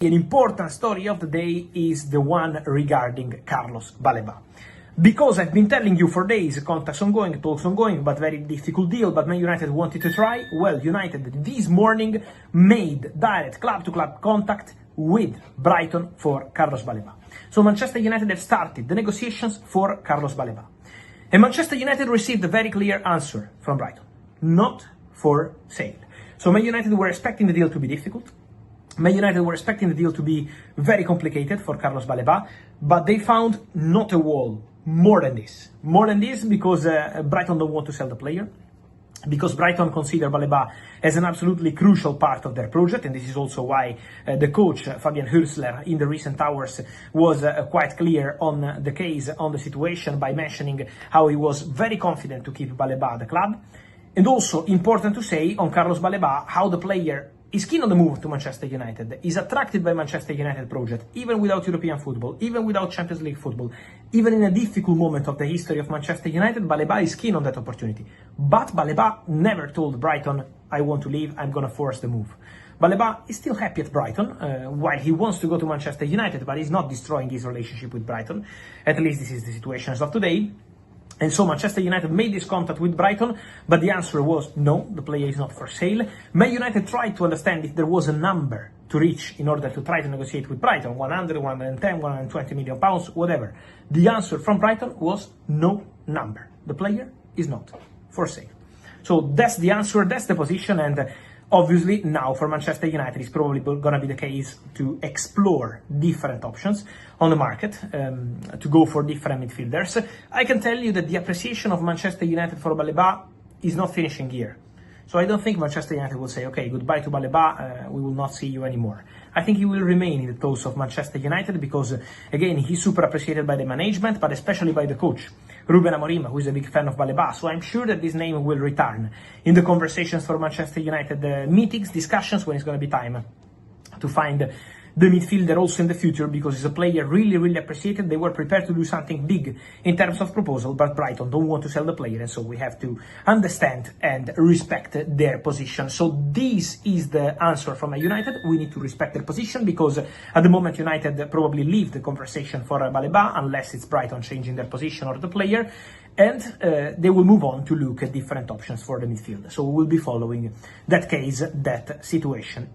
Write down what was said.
An important story of the day is the one regarding Carlos Baleba. Because I've been telling you for days, contacts ongoing, talks ongoing, but very difficult deal, but Man United wanted to try. Well, United this morning made direct club-to-club contact with Brighton for Carlos Baleba. So Manchester United have started the negotiations for Carlos Baleba. And Manchester United received a very clear answer from Brighton. Not for sale. So Man United were expecting the deal to be difficult. Man United were expecting the deal to be very complicated for Carlos Baleba, but they found not a wall, more than this. More than this because Brighton don't want to sell the player, because Brighton consider Baleba as an absolutely crucial part of their project, and this is also why the coach, Fabian Hürzeler, in the recent hours was quite clear on the case, on the situation, by mentioning how he was very confident to keep Baleba at the club. And also important to say on Carlos Baleba how the player is keen on the move to Manchester United, is attracted by Manchester United project, even without European football, even without Champions League football, even in a difficult moment of the history of Manchester United, Baleba is keen on that opportunity. But Baleba never told Brighton, I want to leave, I'm going to force the move. Baleba is still happy at Brighton, while he wants to go to Manchester United, but he's not destroying his relationship with Brighton. At least this is the situation as of today. And so Manchester United made this contact with Brighton, but the answer was no, the player is not for sale. Man United tried to understand if there was a number to reach in order to try to negotiate with Brighton, 100, 110, 120 million pounds, whatever. The answer from Brighton was no number. The player is not for sale. So that's the answer, that's the position, and obviously now for Manchester United it's probably going to be the case to explore different options on the market, to go for different midfielders. I can tell you that the appreciation of Manchester United for Baleba is not finishing here. So I don't think Manchester United will say, okay, goodbye to Baleba, we will not see you anymore. I think he will remain in the thoughts of Manchester United because, again, he's super appreciated by the management, but especially by the coach, Ruben Amorim, who is a big fan of Baleba. So I'm sure that this name will return in the conversations for Manchester United meetings, discussions, when it's going to be time to find the midfielder also in the future, because he's a player really appreciated. They were prepared to do something big in terms of proposal, but Brighton don't want to sell the player, and so we have to understand and respect their position. So this is the answer from United. We need to respect their position, because at the moment United probably leave the conversation for Baleba unless it's Brighton changing their position or the player, and they will move on to look at different options for the midfield. So we'll be following that case, that situation.